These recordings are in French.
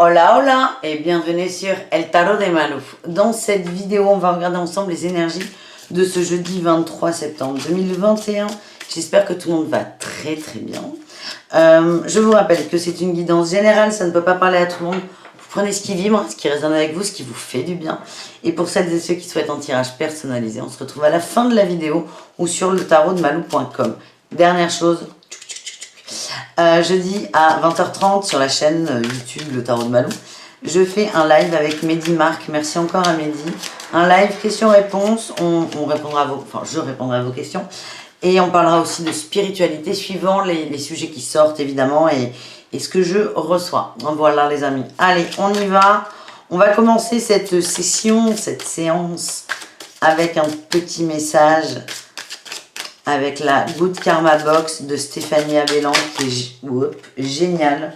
Hola hola et bienvenue sur El Tarot de Malou. Dans cette vidéo, on va regarder ensemble les énergies de ce jeudi 23 septembre 2021. J'espère que tout le monde va très bien. Je vous rappelle que c'est une guidance générale, ça ne peut pas parler à tout le monde. Vous prenez ce qui vibre, ce qui résonne avec vous, ce qui vous fait du bien. Et pour celles et ceux qui souhaitent un tirage personnalisé, on se retrouve à la fin de la vidéo ou sur le tarotdemalou.com. Dernière chose, jeudi à 20h30 sur la chaîne YouTube Le Tarot de Malou, je fais un live avec Mehdi Marc. Merci encore à Mehdi. Un live questions-réponses. On répondra à vos, enfin, je répondrai à vos questions. Et on parlera aussi de spiritualité suivant les sujets qui sortent évidemment et ce que je reçois. Voilà les amis. Allez, on y va. On va commencer cette session, cette séance avec un petit message avec la Good Karma Box de Stéphanie Abellan qui est géniale.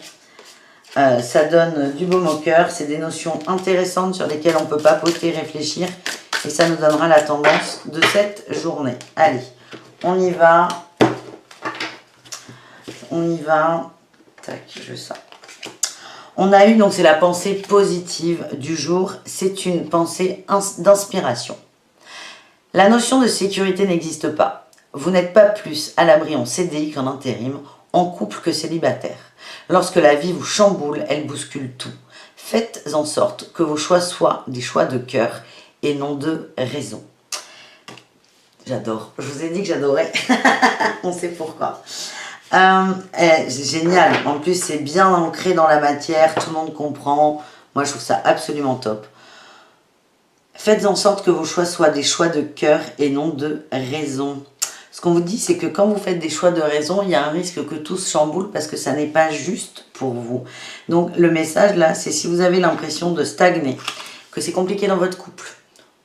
Ça donne du baume au cœur. C'est des notions intéressantes sur lesquelles on peut papoter, réfléchir. Et ça nous donnera la tendance de cette journée. Allez, on y va. On y va. Tac, je sens. On a eu, donc c'est la pensée positive du jour. C'est une pensée d'inspiration. La notion de sécurité n'existe pas. Vous n'êtes pas plus à l'abri en CDI qu'en intérim, en couple que célibataire. Lorsque la vie vous chamboule, elle bouscule tout. Faites en sorte que vos choix soient des choix de cœur et non de raison. J'adore. Je vous ai dit que j'adorais. On sait pourquoi. C'est génial. En plus, c'est bien ancré dans la matière. Tout le monde comprend. Moi, je trouve ça absolument top. Faites en sorte que vos choix soient des choix de cœur et non de raison. Ce qu'on vous dit, c'est que quand vous faites des choix de raison, il y a un risque que tout se chamboule parce que ça n'est pas juste pour vous. Donc le message là, c'est si vous avez l'impression de stagner, que c'est compliqué dans votre couple,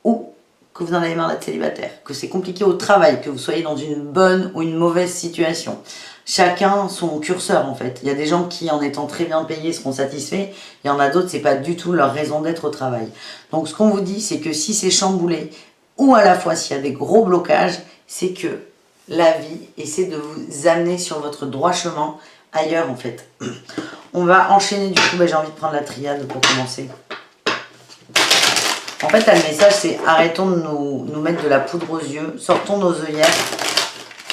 ou que vous en avez marre d'être célibataire, que c'est compliqué au travail, que vous soyez dans une bonne ou une mauvaise situation. Chacun son curseur en fait. Il y a des gens qui, en étant très bien payés, seront satisfaits. Il y en a d'autres, c'est pas du tout leur raison d'être au travail. Donc ce qu'on vous dit, c'est que si c'est chamboulé, ou à la fois s'il y a des gros blocages, c'est que la vie essaie de vous amener sur votre droit chemin ailleurs en fait. On va enchaîner du coup, j'ai envie de prendre la triade pour commencer. En fait, le message c'est arrêtons de nous mettre de la poudre aux yeux, sortons nos œillères.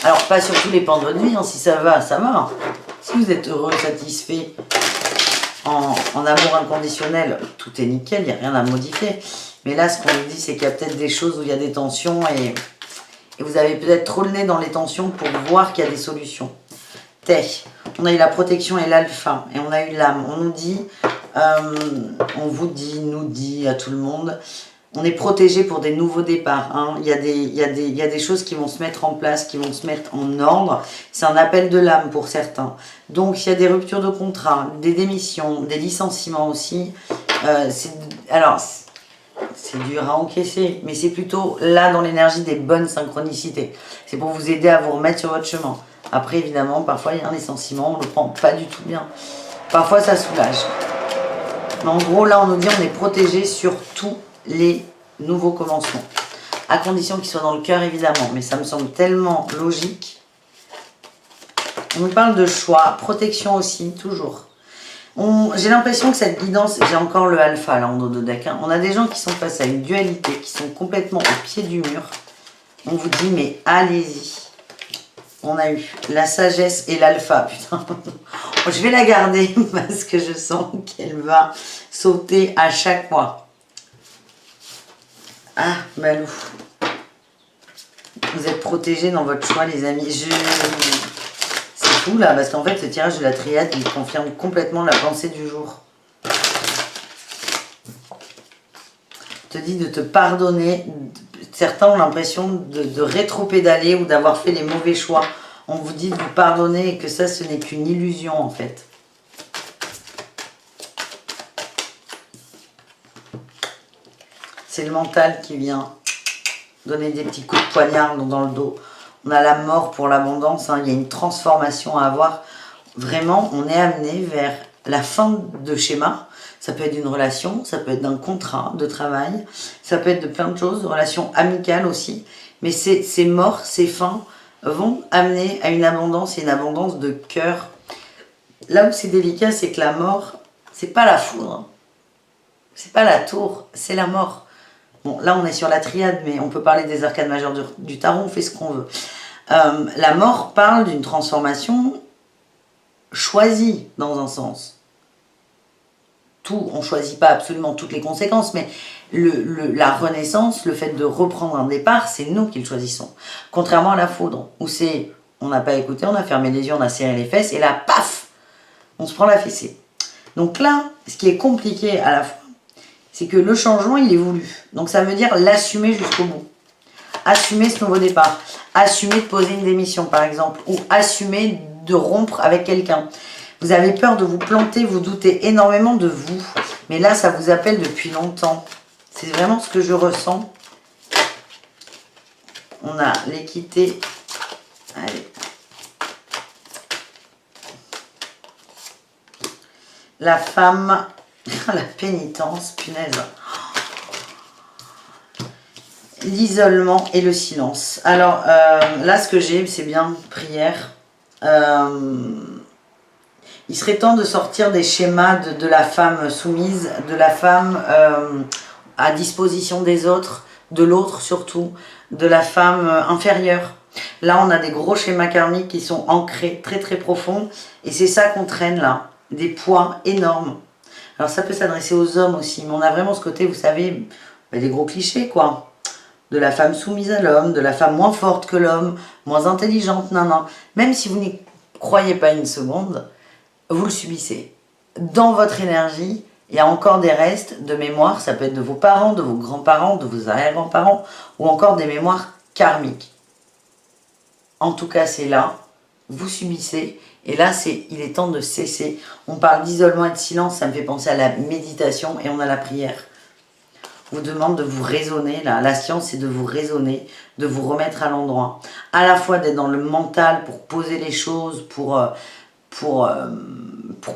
Alors pas sur tous les pans de votre vie, hein. Si ça va, ça va. Si vous êtes heureux, satisfait, en amour inconditionnel, tout est nickel, il n'y a rien à modifier. Mais là, ce qu'on nous dit, c'est qu'il y a peut-être des choses où il y a des tensions et vous avez peut-être trop le nez dans les tensions pour voir qu'il y a des solutions. On a eu la protection et l'alpha, et on a eu l'âme. On nous dit, on vous dit, nous dit à tout le monde, on est protégé pour des nouveaux départs. Hein. Il y a des choses qui vont se mettre en place, qui vont se mettre en ordre. C'est un appel de l'âme pour certains. Donc, il y a des ruptures de contrat, des démissions, des licenciements aussi. C'est dur à encaisser, mais c'est plutôt là dans l'énergie des bonnes synchronicités. C'est pour vous aider à vous remettre sur votre chemin. Après, évidemment, parfois il y a un licenciement, on ne le prend pas du tout bien. Parfois, ça soulage. Mais en gros, là, on nous dit on est protégé sur tous les nouveaux commencements. À condition qu'ils soient dans le cœur, évidemment. Mais ça me semble tellement logique. On nous parle de choix, protection aussi, toujours. J'ai l'impression que cette guidance, j'ai encore le alpha là en dos de deck, hein. On a des gens qui sont face à une dualité, qui sont complètement au pied du mur. On vous dit mais allez-y. On a eu la sagesse et l'alpha, putain. Je vais la garder parce que je sens qu'elle va sauter à chaque fois. Ah, Malou. Vous êtes protégés dans votre choix les amis. Fou là, parce qu'en fait ce tirage de la triade il confirme complètement la pensée du jour. Te dit de te pardonner. Certains ont l'impression de rétro-pédaler ou d'avoir fait les mauvais choix. On vous dit de vous pardonner et que ça ce n'est qu'une illusion en fait. C'est le mental qui vient donner des petits coups de poignard dans le dos. On a la mort pour l'abondance, hein. Il y a une transformation à avoir. Vraiment, on est amené vers la fin de schéma. Ça peut être d'une relation, ça peut être d'un contrat de travail, ça peut être de plein de choses, de relations amicales aussi. Mais ces morts, ces fins vont amener à une abondance et une abondance de cœur. Là où c'est délicat, c'est que la mort, c'est pas la foudre, c'est pas la tour, c'est la mort. Bon, là, on est sur la triade, mais on peut parler des arcades majeures du tarot, on fait ce qu'on veut. La mort parle d'une transformation choisie, dans un sens. Tout, on ne choisit pas absolument toutes les conséquences, mais la renaissance, le fait de reprendre un départ, c'est nous qui le choisissons. Contrairement à la foudre, où c'est, on n'a pas écouté, on a fermé les yeux, on a serré les fesses, et là, paf, on se prend la fessée. Donc là, ce qui est compliqué à la fois, c'est que le changement, il est voulu. Donc ça veut dire l'assumer jusqu'au bout. Assumer ce nouveau départ. Assumer de poser une démission, par exemple. Ou assumer de rompre avec quelqu'un. Vous avez peur de vous planter, vous doutez énormément de vous. Mais là, ça vous appelle depuis longtemps. C'est vraiment ce que je ressens. On a l'équité. Allez. La femme... La pénitence, punaise. L'isolement et le silence. Alors, là, ce que j'ai, c'est bien prière. Il serait temps de sortir des schémas de la femme soumise, de la femme à disposition des autres, de l'autre surtout, de la femme inférieure. Là, on a des gros schémas karmiques qui sont ancrés, très très profonds. Et c'est ça qu'on traîne là, des poids énormes. Alors ça peut s'adresser aux hommes aussi, mais on a vraiment ce côté, vous savez, des gros clichés quoi. De la femme soumise à l'homme, de la femme moins forte que l'homme, moins intelligente, non. Même si vous n'y croyez pas une seconde, vous le subissez. Dans votre énergie, il y a encore des restes de mémoire, ça peut être de vos parents, de vos grands-parents, de vos arrière-grands-parents, ou encore des mémoires karmiques. En tout cas, c'est là, vous subissez. Et là, il est temps de cesser. On parle d'isolement et de silence, ça me fait penser à la méditation et on a la prière. On vous demande de vous raisonner, là. La science, c'est de vous raisonner, de vous remettre à l'endroit. À la fois d'être dans le mental pour poser les choses, pour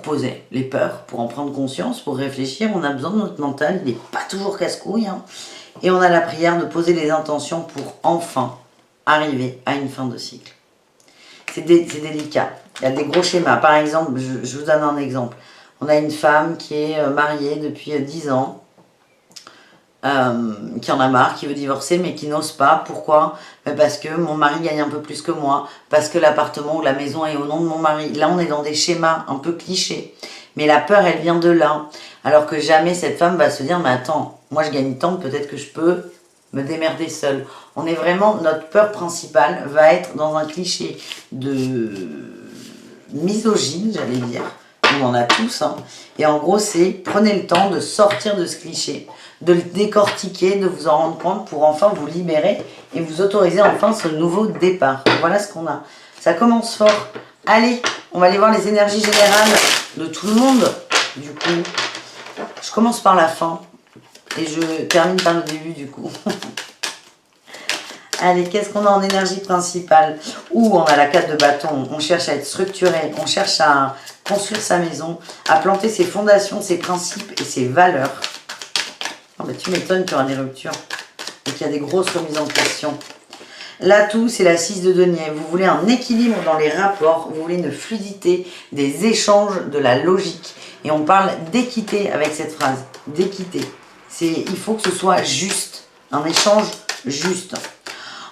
poser les peurs, pour en prendre conscience, pour réfléchir. On a besoin de notre mental, il n'est pas toujours casse-couille. Hein. Et on a la prière de poser les intentions pour enfin arriver à une fin de cycle. C'est délicat. Il y a des gros schémas. Par exemple, je vous donne un exemple. On a une femme qui est mariée depuis 10 ans, qui en a marre, qui veut divorcer, mais qui n'ose pas. Pourquoi? Parce que mon mari gagne un peu plus que moi, parce que l'appartement ou la maison est au nom de mon mari. Là, on est dans des schémas un peu clichés. Mais la peur, elle vient de là. Alors que jamais cette femme va se dire, mais attends, moi je gagne tant, peut-être que je peux me démerder seule. On est vraiment, notre peur principale va être dans un cliché de misogyne, j'allais dire. On en a tous. Hein. Et en gros, c'est prenez le temps de sortir de ce cliché, de le décortiquer, de vous en rendre compte pour enfin vous libérer et vous autoriser enfin ce nouveau départ. Voilà ce qu'on a. Ça commence fort. Allez, on va aller voir les énergies générales de tout le monde. Du coup, je commence par la fin et je termine par le début du coup. Allez, qu'est-ce qu'on a en énergie principale? On a la 4 de bâton, on cherche à être structuré, on cherche à construire sa maison, à planter ses fondations, ses principes et ses valeurs. Oh, tu m'étonnes qu'il y aura des ruptures et qu'il y a des grosses remises en question. L'atout, c'est la 6 de denier. Vous voulez un équilibre dans les rapports, vous voulez une fluidité, des échanges, de la logique. Et on parle d'équité avec cette phrase, d'équité. Il faut que ce soit juste, un échange juste.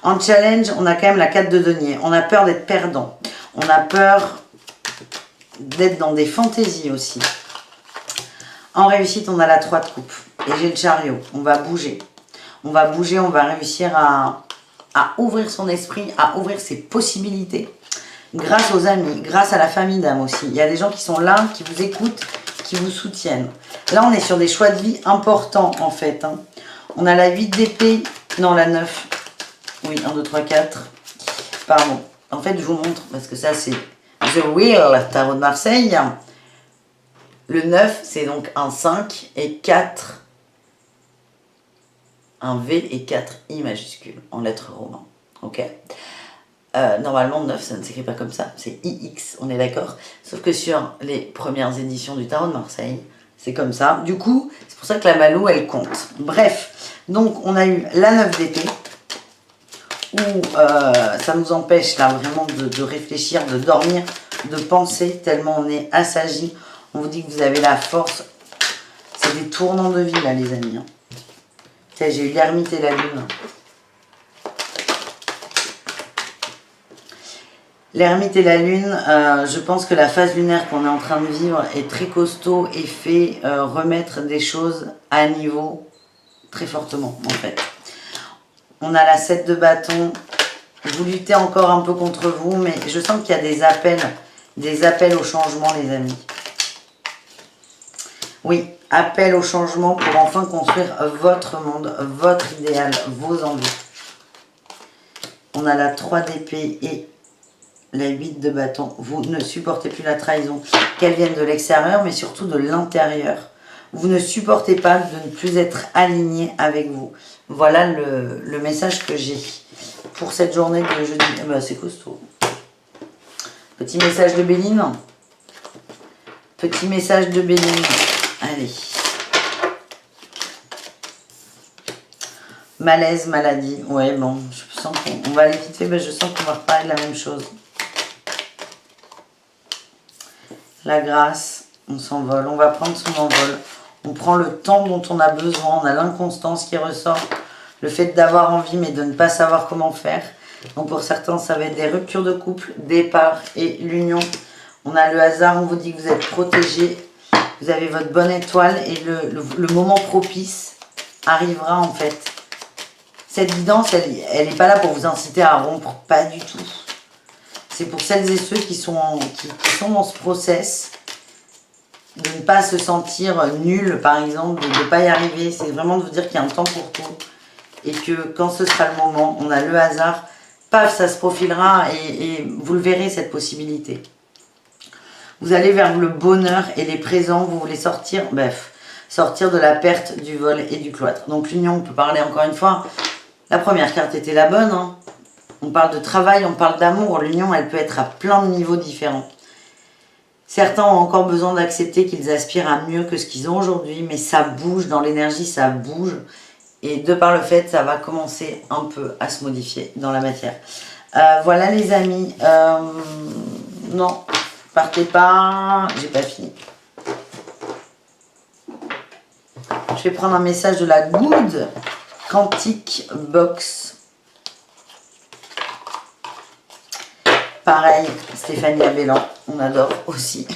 En challenge, on a quand même la 4 de denier. On a peur d'être perdant. On a peur d'être dans des fantaisies aussi. En réussite, on a la 3 de coupe. Et j'ai le chariot. On va bouger. On va bouger, on va réussir à ouvrir son esprit, à ouvrir ses possibilités. Grâce aux amis, grâce à la famille d'âme aussi. Il y a des gens qui sont là, qui vous écoutent, qui vous soutiennent. Là, on est sur des choix de vie importants en fait. Hein. On a la 8 d'épée, non la 9. Oui, 1, 2, 3, 4. Pardon. En fait, je vous montre, parce que ça, c'est The Wheel, tarot de Marseille. Le 9, c'est donc un 5 et 4. Un V et 4 I majuscules, en lettres romanes. Ok. Normalement, 9, ça ne s'écrit pas comme ça. C'est IX, on est d'accord. Sauf que sur les premières éditions du tarot de Marseille, c'est comme ça. Du coup, c'est pour ça que la Malou, elle compte. Bref, donc on a eu la 9 d'épée. Où ça nous empêche là vraiment de réfléchir, de dormir, de penser, tellement on est assagi. On vous dit que vous avez la force. C'est des tournants de vie là les amis. Hein. J'ai eu l'ermite et la lune. L'ermite et la lune, je pense que la phase lunaire qu'on est en train de vivre est très costaud et fait remettre des choses à niveau très fortement en fait. On a la 7 de bâton. Vous luttez encore un peu contre vous, mais je sens qu'il y a des appels au changement les amis. Oui, appel au changement pour enfin construire votre monde, votre idéal, vos envies. On a la 3 d'épée et la 8 de bâton. Vous ne supportez plus la trahison, qu'elle vienne de l'extérieur, mais surtout de l'intérieur. Vous ne supportez pas de ne plus être aligné avec vous. Voilà le message que j'ai pour cette journée de jeudi. Eh ben, c'est costaud. Petit message de Béline. Petit message de Béline. Allez. Malaise, maladie. Ouais, bon, je sens qu'on va aller vite fait, mais je sens qu'on va reparler de la même chose. La grâce, on s'envole, on va prendre son envol. On prend le temps dont on a besoin, on a l'inconstance qui ressort. Le fait d'avoir envie, mais de ne pas savoir comment faire. Donc pour certains, ça va être des ruptures de couple, départ et l'union. On a le hasard, on vous dit que vous êtes protégé. Vous avez votre bonne étoile et le moment propice arrivera en fait. Cette guidance, elle n'est pas là pour vous inciter à rompre, pas du tout. C'est pour celles et ceux qui sont dans ce process, de ne pas se sentir nul par exemple, de ne pas y arriver. C'est vraiment de vous dire qu'il y a un temps pour tout. Et que quand ce sera le moment, on a le hasard, paf, ça se profilera et vous le verrez cette possibilité. Vous allez vers le bonheur et les présents, vous voulez sortir, bref, sortir de la perte, du vol et du cloître. Donc l'union, on peut parler encore une fois. La première carte était la bonne. Hein. On parle de travail, on parle d'amour. L'union, elle peut être à plein de niveaux différents. Certains ont encore besoin d'accepter qu'ils aspirent à mieux que ce qu'ils ont aujourd'hui, mais ça bouge dans l'énergie, ça bouge. Et de par le fait, ça va commencer un peu à se modifier dans la matière. Voilà les amis. Non, partez pas, j'ai pas fini. Je vais prendre un message de la Good Quantique Box. Pareil, Stéphanie Abellan, on adore aussi.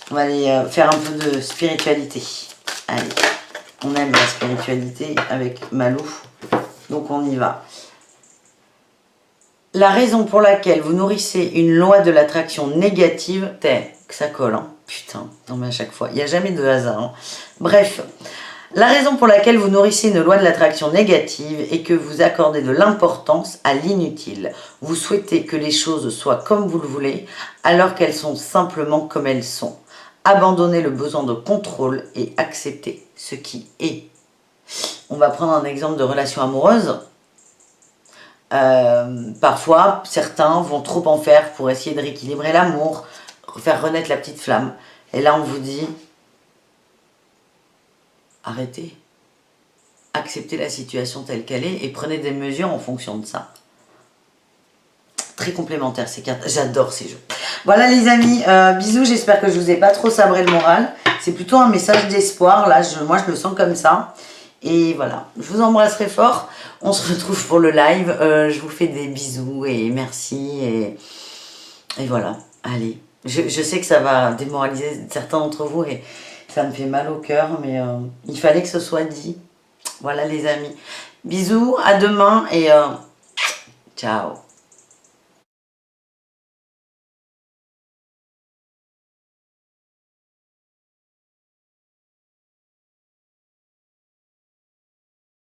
On va aller faire un peu de spiritualité. Allez, on aime la spiritualité avec Malou, donc on y va. La raison pour laquelle vous nourrissez une loi de l'attraction négative, que ça colle, hein. Putain, non mais à chaque fois, il n'y a jamais de hasard. Hein. Bref, la raison pour laquelle vous nourrissez une loi de l'attraction négative est que vous accordez de l'importance à l'inutile. Vous souhaitez que les choses soient comme vous le voulez, alors qu'elles sont simplement comme elles sont. Abandonnez le besoin de contrôle et acceptez ce qui est. On va prendre un exemple de relation amoureuse. Parfois, certains vont trop en faire pour essayer de rééquilibrer l'amour, faire renaître la petite flamme. Et là, on vous dit... Arrêtez, acceptez la situation telle qu'elle est et prenez des mesures en fonction de ça. Très complémentaires ces cartes, j'adore ces jeux. Voilà les amis, bisous, j'espère que je vous ai pas trop sabré le moral. C'est plutôt un message d'espoir, là, moi je le sens comme ça. Et voilà, je vous embrasserai fort, on se retrouve pour le live, je vous fais des bisous et merci. Et voilà, allez, je sais que ça va démoraliser certains d'entre vous et... ça me fait mal au cœur, mais il fallait que ce soit dit. Voilà les amis. Bisous, à demain et ciao.